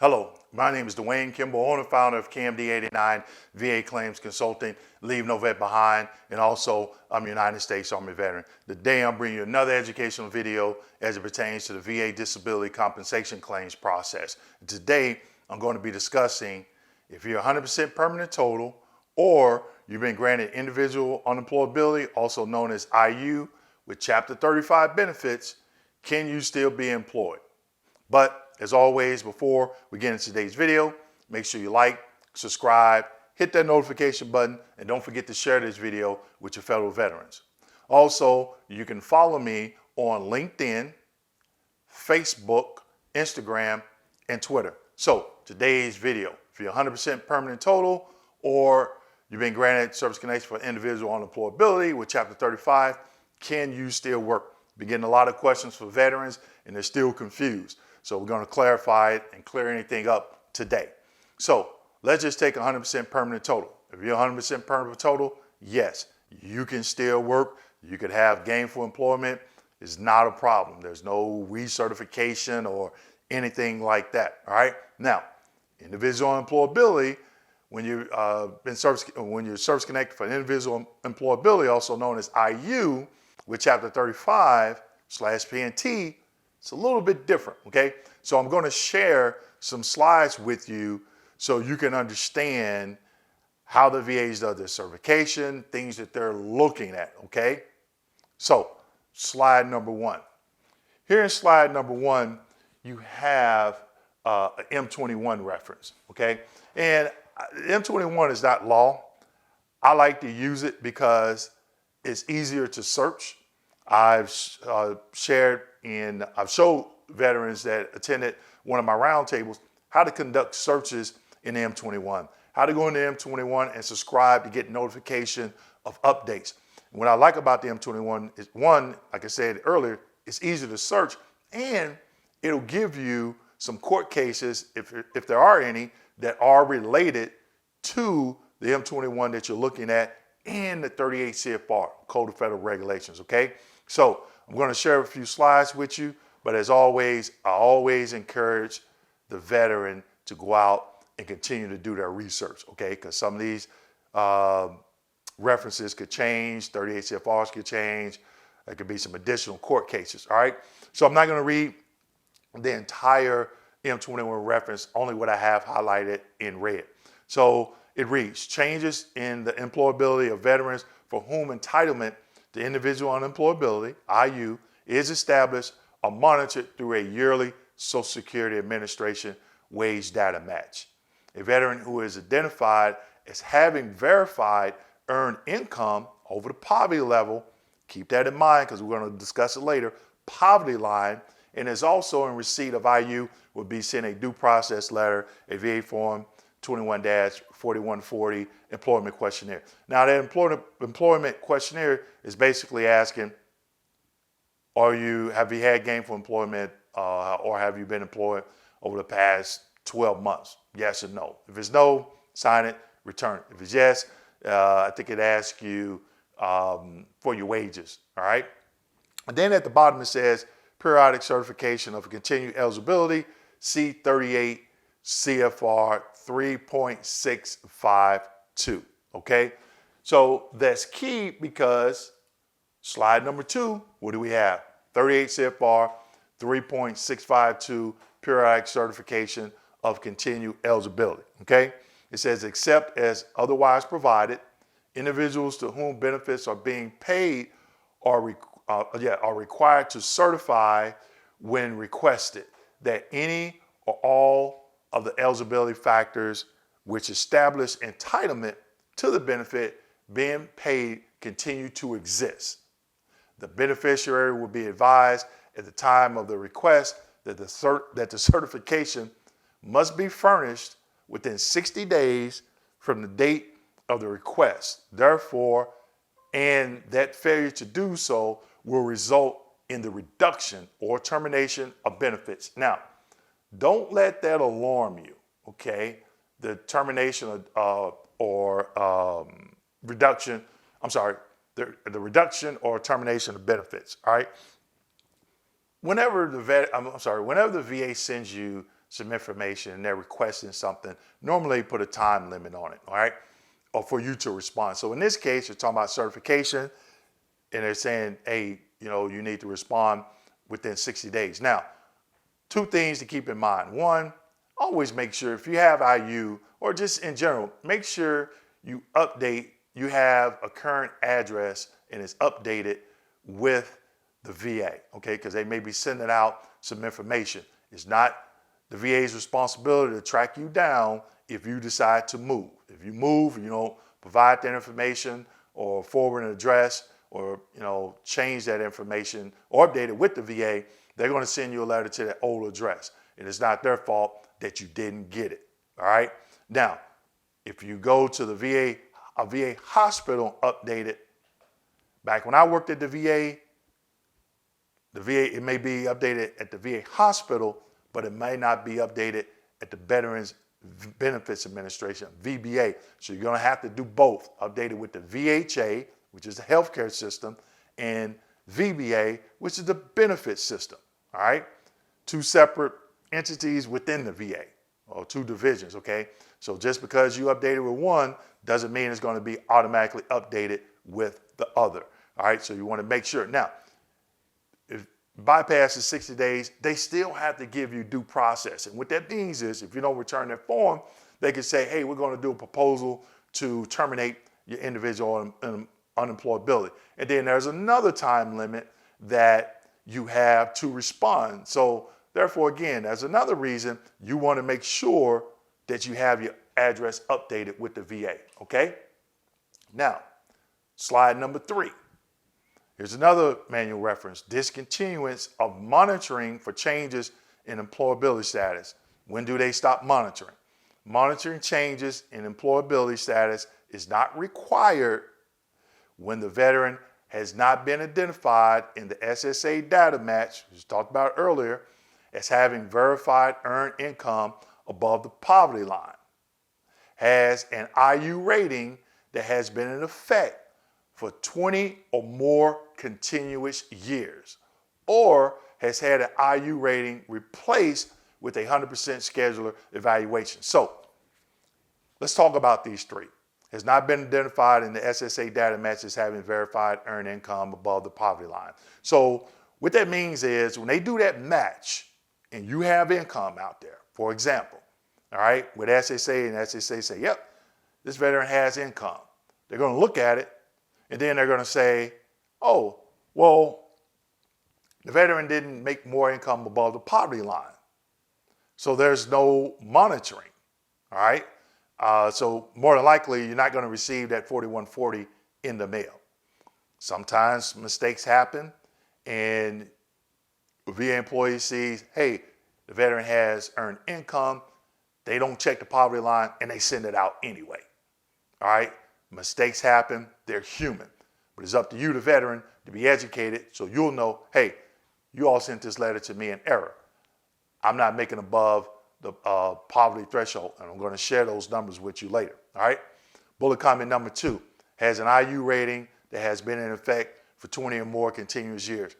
Hello, my name is Dwayne Kimball, owner and founder of KMD89 VA Claims Consulting, Leave No Vet Behind, and also I'm a United States Army veteran. Today I'm bringing you another educational video as it pertains to the VA disability compensation claims process. Today I'm going to be discussing if you're 100% permanent total or you've been granted individual unemployability, also known as IU, with Chapter 35 benefits, can you still be employed? But as always, before we get into today's video, make sure you like, subscribe, hit that notification button, and don't forget to share this video with your fellow veterans. Also, you can follow me on LinkedIn, Facebook, Instagram, and Twitter. So today's video, if you're 100% permanent total or you've been granted service connection for individual unemployability with Chapter 35, can you still work? Been getting a lot of questions for veterans and they're still confused. So we're going to clarify it and clear anything up today. So let's just take 100% permanent total. If you're 100% permanent total, yes, you can still work. You could have gainful employment. It's not a problem. There's no recertification or anything like that. All right. Now, individual unemployability, when you're service connected for individual employability, also known as IU, with Chapter 35/PNT, it's a little bit different, okay? So I'm going to share some slides with you so you can understand how the VAs do their certification, things that they're looking at, okay? So slide number one. Here in slide number one, you have an M21 reference, okay? And M21 is not law. I like to use it because it's easier to search. I've showed veterans that attended one of my roundtables how to conduct searches in the M21, how to go into M21 and subscribe to get notification of updates. And what I like about the M21 is, one, like I said earlier, it's easy to search and it'll give you some court cases, if there are any, that are related to the M21 that you're looking at in the 38 CFR, Code of Federal Regulations, okay? So I'm going to share a few slides with you, but as always, I always encourage the veteran to go out and continue to do their research, okay? Because some of these references could change, 38 CFRs could change, there could be some additional court cases, all right? So I'm not going to read the entire M21 reference, only what I have highlighted in red. So it reads, changes in the employability of veterans for whom entitlement to individual unemployability, IU, is established or monitored through a yearly Social Security Administration wage data match. A veteran who is identified as having verified earned income over the poverty level, keep that in mind because we're going to discuss it later, poverty line, and is also in receipt of IU will be sent a due process letter, a VA form 21-4140 employment questionnaire. Now that employment questionnaire is basically asking, have you had gainful employment or have you been employed over the past 12 months? Yes or no. If it's no, sign it, return it. If it's yes, I think it asks you for your wages, all right? And then at the bottom it says periodic certification of continued eligibility, C38 CFR 3.652, okay? So that's key because slide number two, what do we have? 38 CFR 3.652 periodic certification of continued eligibility, okay? It says, except as otherwise provided, individuals to whom benefits are being paid are required to certify when requested that any or all of the eligibility factors which establish entitlement to the benefit being paid continue to exist. The beneficiary will be advised at the time of the request that the certification must be furnished within 60 days from the date of the request. Therefore, and that failure to do so will result in the reduction or termination of benefits. Now, don't let that alarm you, okay? The termination the reduction or termination of benefits, all right? Whenever the VA sends you some information and they're requesting something, normally put a time limit on it, all right? Or for you to respond. So in this case, you're talking about certification and they're saying, hey, you need to respond within 60 days. Now, two things to keep in mind. One, always make sure if you have IU or just in general, make sure you have a current address and it's updated with the VA, okay? Because they may be sending out some information. It's not the VA's responsibility to track you down if you decide to move. If you move, you don't provide that information or forward an address or change that information or update it with the VA, they're going to send you a letter to that old address. And it's not their fault that you didn't get it, all right? Now, if you go to the VA, a VA hospital updated, back when I worked at the VA, it may be updated at the VA hospital, but it may not be updated at the Veterans Benefits Administration, VBA. So you're going to have to do both, updated with the VHA, which is the healthcare system, and VBA, which is the benefit system, all right? Two separate entities within the VA, or two divisions, okay? So just because you updated with one doesn't mean it's going to be automatically updated with the other, all right? So you want to make sure. Now, if bypasses 60 days, they still have to give you due process. And what that means is if you don't return that form, they can say, hey, we're going to do a proposal to terminate your individual unemployability. And then there's another time limit that you have to respond. So therefore, again, there's another reason you want to make sure that you have your address updated with the VA, okay? Now, slide number 3. Here's another manual reference, discontinuance of monitoring for changes in employability status. When do they stop monitoring? Monitoring changes in employability status is not required when the veteran has not been identified in the SSA data match, which we talked about earlier, as having verified earned income above the poverty line, has an IU rating that has been in effect for 20 or more continuous years, or has had an IU rating replaced with a 100% scheduler evaluation. So let's talk about these three. Has not been identified in the SSA data match as having verified earned income above the poverty line. So what that means is when they do that match and you have income out there, for example, all right, with SSA and SSA say, yep, this veteran has income. They're going to look at it and then they're going to say, oh, well, the veteran didn't make more income above the poverty line. So there's no monitoring, all right? So more than likely, you're not going to receive that 4140 in the mail. Sometimes mistakes happen and VA employee sees, hey, the veteran has earned income. They don't check the poverty line and they send it out anyway. All right? Mistakes happen. They're human. But it's up to you, the veteran, to be educated so you'll know, hey, you all sent this letter to me in error. I'm not making above the poverty threshold, and I'm going to share those numbers with you later, all right? Bullet comment number 2, has an IU rating that has been in effect for 20 or more continuous years.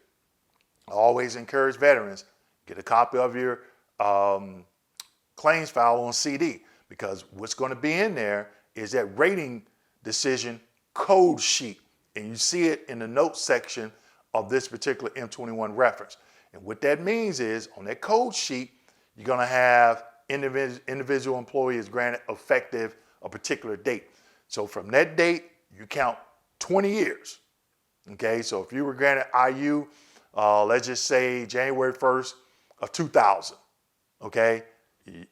I always encourage veterans, get a copy of your claims file on CD, because what's going to be in there is that rating decision code sheet, and you see it in the notes section of this particular M21 reference. And what that means is on that code sheet, you're going to have individual employees granted effective a particular date. So from that date, you count 20 years. Okay, so if you were granted IU, let's just say January 1st of 2000, okay,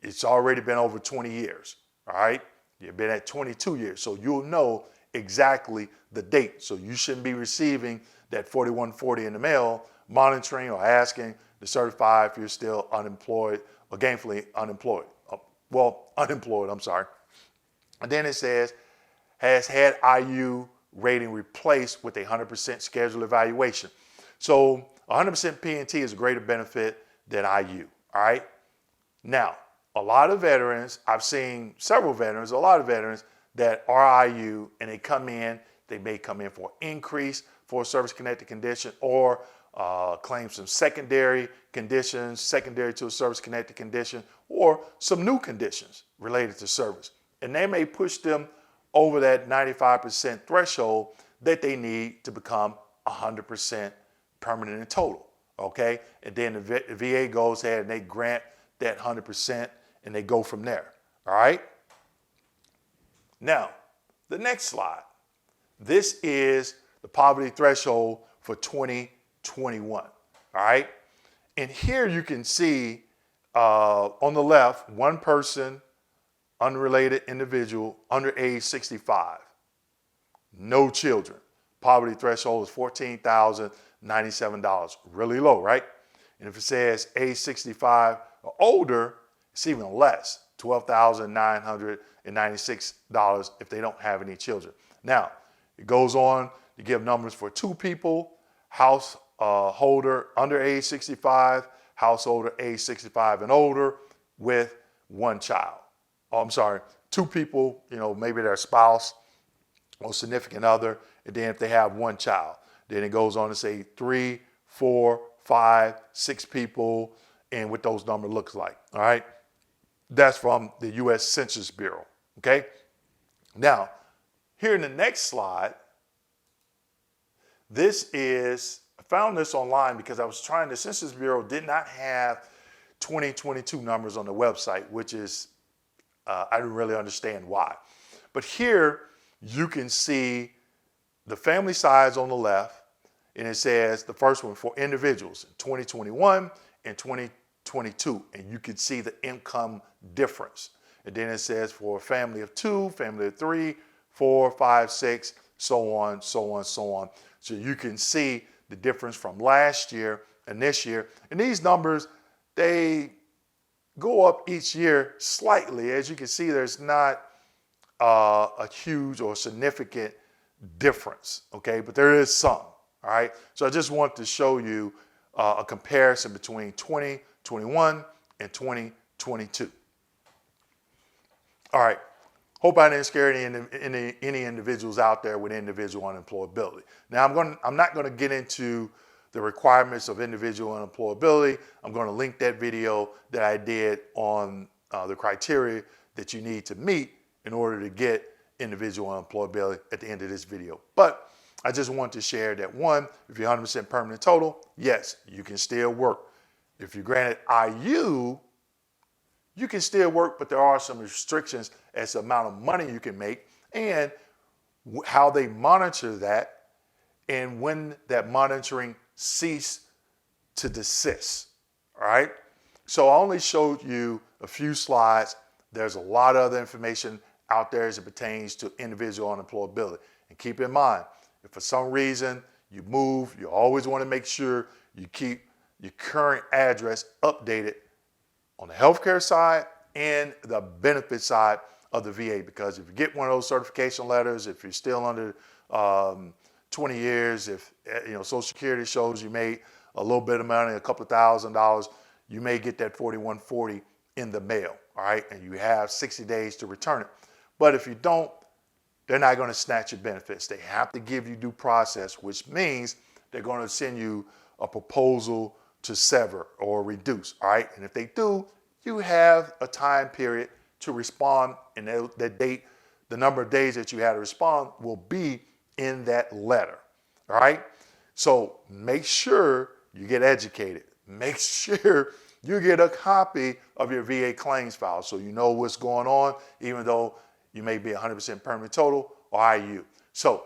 it's already been over 20 years, all right? You've been at 22 years, so you'll know exactly the date. So you shouldn't be receiving that 4140 in the mail, monitoring or asking to certify if you're still unemployed or gainfully unemployed. Unemployed, I'm sorry. And then it says, has had IU rating replaced with a 100% scheduled evaluation. So 100% P&T is a greater benefit than IU, all right? Now, a lot of veterans, I've seen several veterans, a lot of veterans that are IU and they may come in for increase for a service-connected condition or claims some secondary conditions, secondary to a service-connected condition, or some new conditions related to service. And they may push them over that 95% threshold that they need to become 100% permanent and total, okay? And then the VA goes ahead and they grant that 100% and they go from there, all right? Now, the next slide. This is the poverty threshold for 2021, all right? And here you can see on the left, one person, unrelated individual, under age 65, no children. Poverty threshold is $14,097, really low, right? And if it says age 65 or older, it's even less, $12,996 if they don't have any children. Now, it goes on to give numbers for two people, householder under age 65, householder age 65 and older with one child. Oh, I'm sorry, two people, maybe their spouse or significant other, and then if they have one child, then it goes on to say 3, 4, 5, 6 people, and what those numbers looks like, all right? That's from the U.S. Census Bureau, okay? Now, here in the next slide, I found this online because the Census Bureau did not have 2022 numbers on the website, which is, I didn't really understand why. But here you can see the family size on the left, and it says the first one for individuals in 2021 and 2022, and you can see the income difference. And then it says for a family of 2, family of 3, 4, 5, 6, so on, so on, so on. So you can see the difference from last year and this year. And these numbers, they go up each year slightly. As you can see, there's not a huge or significant difference, okay? But there is some, all right? So I just want to show you a comparison between 2021 and 2022. All right. Hope I didn't scare any individuals out there with individual unemployability. Now, I'm not going to get into the requirements of individual unemployability. I'm going to link that video that I did on the criteria that you need to meet in order to get individual unemployability at the end of this video. But I just want to share that one, if you're 100% permanent total, yes, you can still work. If you're granted IU, you can still work, but there are some restrictions as to the amount of money you can make and how they monitor that and when that monitoring cease to desist, all right? So I only showed you a few slides. There's a lot of other information out there as it pertains to individual unemployability. And keep in mind, if for some reason you move, you always want to make sure you keep your current address updated on the healthcare side and the benefit side of the VA, because if you get one of those certification letters, if you're still under 20 years, if Social Security shows you made a little bit of money, a couple of $1,000s, you may get that 4140 in the mail, all right? And you have 60 days to return it. But if you don't, they're not going to snatch your benefits. They have to give you due process, which means they're going to send you a proposal to sever or reduce, all right? And if they do, you have a time period to respond, and that date, the number of days that you had to respond will be in that letter, all right? So make sure you get educated. Make sure you get a copy of your VA claims file so you know what's going on, even though you may be 100% permanent total or IU. So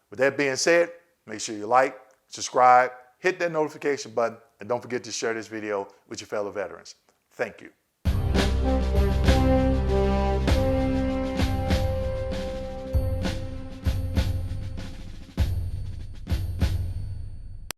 with that being said, make sure you like, subscribe, hit that notification button, and don't forget to share this video with your fellow veterans. Thank you.